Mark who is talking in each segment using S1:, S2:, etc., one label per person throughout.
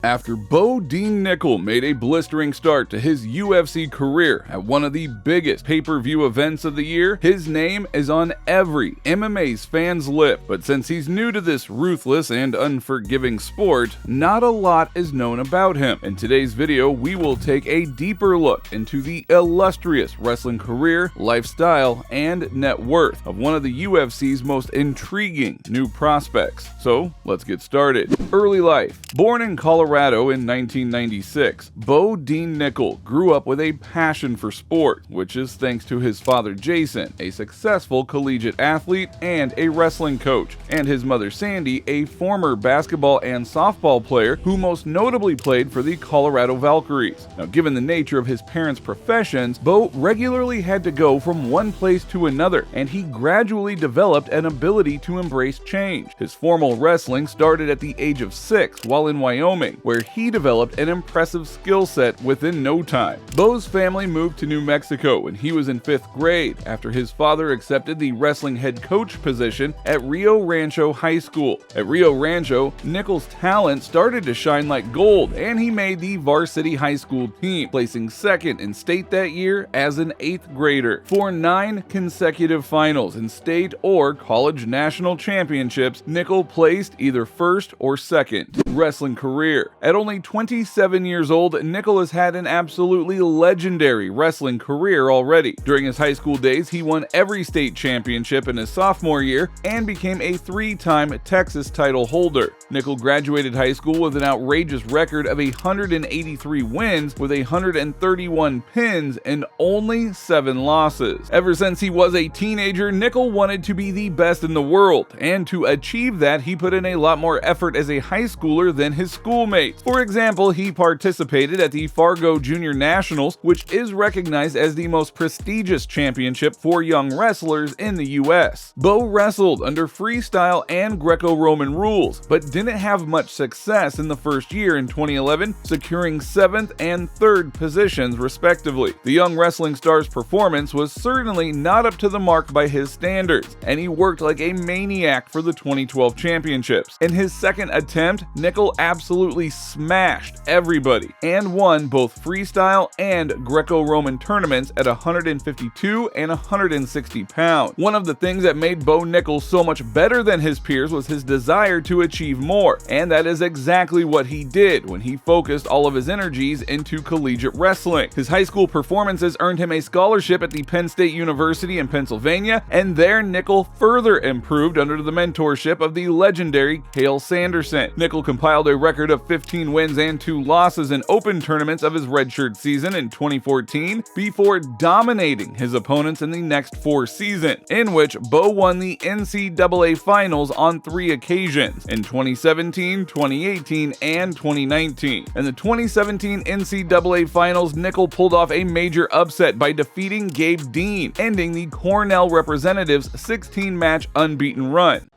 S1: After Bo Nickal made a blistering start to his UFC career at one of the biggest pay-per-view events of the year, his name is on every MMA's fan's lip. But since he's new to this ruthless and unforgiving sport, not a lot is known about him. In today's video, we will take a deeper look into the illustrious wrestling career, lifestyle, and net worth of one of the UFC's most intriguing new prospects. So, let's get started. Early life. Born in Colorado in 1996, Bo Nickal grew up with a passion for sport, which is thanks to his father Jason, a successful collegiate athlete and a wrestling coach, and his mother Sandy, a former basketball and softball player who most notably played for the Colorado Valkyries. Now, given the nature of his parents' professions, Bo regularly had to go from one place to another, and he gradually developed an ability to embrace change. His formal wrestling started at the age of 6 while in Wyoming, where he developed an impressive skill set within no time. Bo's family moved to New Mexico when he was in 5th grade after his father accepted the wrestling head coach position at Rio Rancho High School. At Rio Rancho, Nickal's talent started to shine like gold, and he made the varsity high school team, placing 2nd in state that year as an 8th grader. For 9 consecutive finals in state or college national championships, Nickal placed either 1st or 2nd. Wrestling career. At only 27 years old, Nickal has had an absolutely legendary wrestling career already. During his high school days, he won every state championship in his sophomore year and became a 3-time Texas title holder. Nickal graduated high school with an outrageous record of 183 wins with 131 pins and only 7 losses. Ever since he was a teenager, Nickal wanted to be the best in the world, and to achieve that, he put in a lot more effort as a high schooler than his schoolmates. For example, he participated at the Fargo Junior Nationals, which is recognized as the most prestigious championship for young wrestlers in the US. Bo wrestled under freestyle and Greco-Roman rules, but didn't have much success in the first year in 2011, securing 7th and 3rd positions respectively. The young wrestling star's performance was certainly not up to the mark by his standards, and he worked like a maniac for the 2012 championships. In his 2nd attempt, Nickal absolutely smashed everybody and won both freestyle and Greco-Roman tournaments at 152 and 160 pounds. One of the things that made Bo Nickal so much better than his peers was his desire to achieve more, and that is exactly what he did when he focused all of his energies into collegiate wrestling. His high school performances earned him a scholarship at the Penn State University in Pennsylvania, and there Nickal further improved under the mentorship of the legendary Cael Sanderson. Nickal compiled a record of 15 wins and 2 losses in open tournaments of his redshirt season in 2014 before dominating his opponents in the next 4 seasons, in which Bo won the NCAA finals on 3 occasions in 2017, 2018, and 2019. In the 2017 NCAA finals, Nickal pulled off a major upset by defeating Gabe Dean, ending the Cornell representatives' 16-match unbeaten run.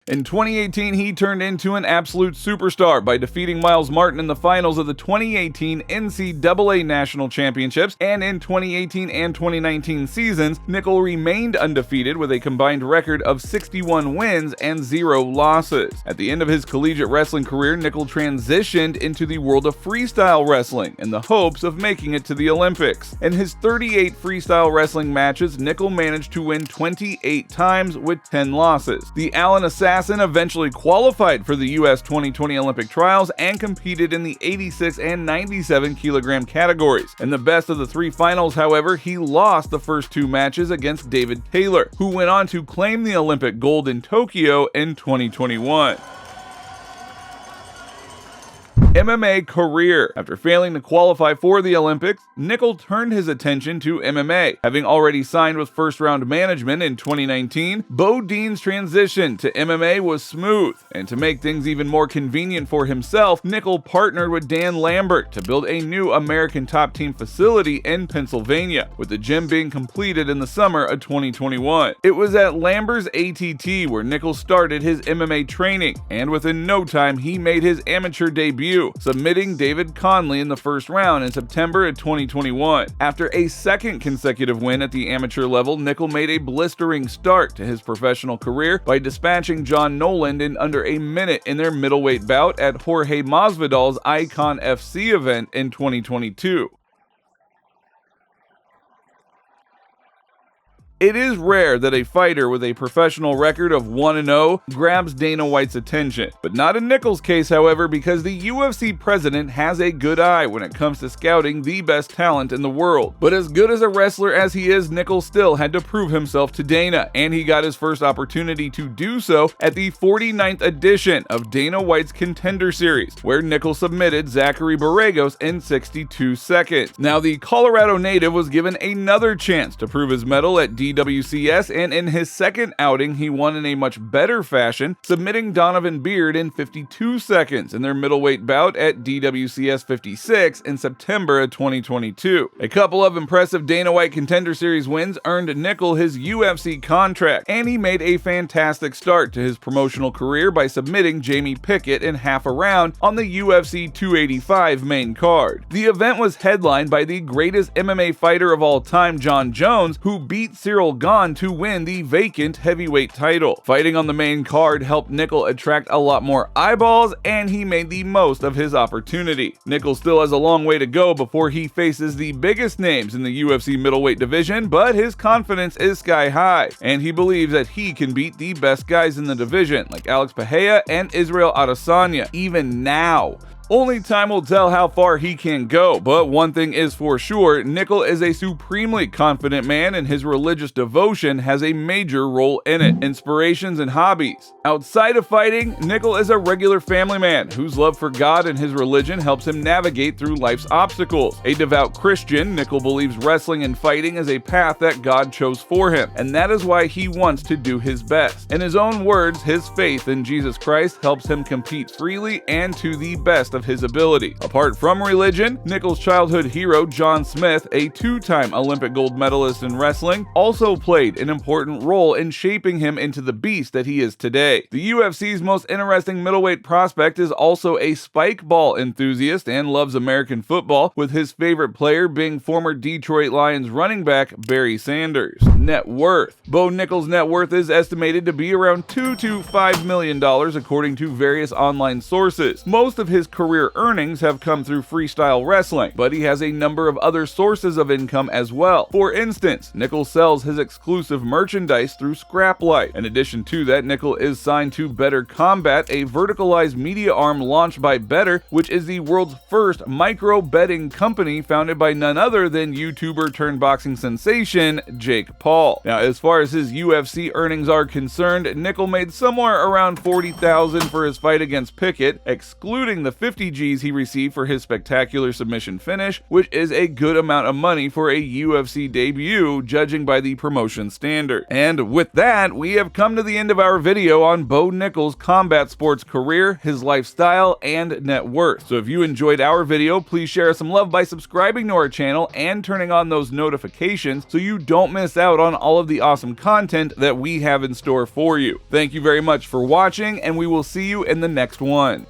S1: In 2018, he turned into an absolute superstar by defeating Miles Martin in the finals of the 2018 NCAA National Championships, and in 2018 and 2019 seasons, Nickal remained undefeated with a combined record of 61 wins and 0 losses. At the end of his collegiate wrestling career, Nickal transitioned into the world of freestyle wrestling in the hopes of making it to the Olympics. In his 38 freestyle wrestling matches, Nickal managed to win 28 times with 10 losses. The Allen Assassin eventually qualified for the US 2020 Olympic trials and competed in the 86 and 97 kilogram categories. In the best of the 3 finals, however, he lost the first 2 matches against David Taylor, who went on to claim the Olympic gold in Tokyo in 2021. MMA career. After failing to qualify for the Olympics, Nickal turned his attention to MMA. Having already signed with First Round Management in 2019, Bo Dean's transition to MMA was smooth, and to make things even more convenient for himself, Nickal partnered with Dan Lambert to build a new American Top Team facility in Pennsylvania, with the gym being completed in the summer of 2021. It was at Lambert's ATT where Nickal started his MMA training, and within no time he made his amateur debut 2022, submitting David Conley in the first round in September of 2021. After a second consecutive win at the amateur level, Nickal made a blistering start to his professional career by dispatching John Noland in under a minute in their middleweight bout at Jorge Masvidal's Icon FC event in 2022. It is rare that a fighter with a professional record of 1-0 grabs Dana White's attention, but not in Nickal's case, however, because the UFC president has a good eye when it comes to scouting the best talent in the world. But as good as a wrestler as he is, Nickal still had to prove himself to Dana, and he got his first opportunity to do so at the 49th edition of Dana White's Contender series, where Nickal submitted Zachary Borregos in 62 seconds. Now, the Colorado native was given another chance to prove his mettle at DWCS, and in his second outing, he won in a much better fashion, submitting Donovan Beard in 52 seconds in their middleweight bout at DWCS 56 in September of 2022. A couple of impressive Dana White Contender Series wins earned Nickal his UFC contract, and he made a fantastic start to his promotional career by submitting Jamie Pickett in half a round on the UFC 285 main card. The event was headlined by the greatest MMA fighter of all time, Jon Jones, who beat Cyril Gane to win the vacant heavyweight title. Fighting on the main card helped Nickal attract a lot more eyeballs, and he made the most of his opportunity. Nickal still has a long way to go before he faces the biggest names in the UFC middleweight division, but his confidence is sky high, and he believes that he can beat the best guys in the division, like Alex Pereira and Israel Adesanya, even now. Only time will tell how far he can go, but one thing is for sure, Nickal is a supremely confident man, and his religious devotion has a major role in it. Inspirations and hobbies. Outside of fighting, Nickal is a regular family man whose love for God and his religion helps him navigate through life's obstacles. A devout Christian, Nickal believes wrestling and fighting is a path that God chose for him, and that is why he wants to do his best. In his own words, his faith in Jesus Christ helps him compete freely and to the best of his ability. Apart from religion, Nickal's childhood hero John Smith, a two-time Olympic gold medalist in wrestling, also played an important role in shaping him into the beast that he is today. The UFC's most interesting middleweight prospect is also a spike ball enthusiast and loves American football, with his favorite player being former Detroit Lions running back Barry Sanders. Net worth. Bo Nickal's net worth is estimated to be around $2 to $5 million according to various online sources. Most of his career earnings have come through freestyle wrestling, but he has a number of other sources of income as well. For instance, Nickal sells his exclusive merchandise through Scrap Life. In addition to that, Nickal is signed to Better Combat, a verticalized media arm launched by Better, which is the world's first micro betting company founded by none other than YouTuber turned boxing sensation Jake Paul. Now, as far as his UFC earnings are concerned, Nickal made somewhere around $40,000 for his fight against Pickett, excluding the 50 G's he received for his spectacular submission finish, which is a good amount of money for a UFC debut, judging by the promotion standard. And with that, we have come to the end of our video on Bo Nickal's combat sports career, his lifestyle, and net worth. So if you enjoyed our video, please share us some love by subscribing to our channel and turning on those notifications so you don't miss out on all of the awesome content that we have in store for you. Thank you very much for watching, and we will see you in the next one.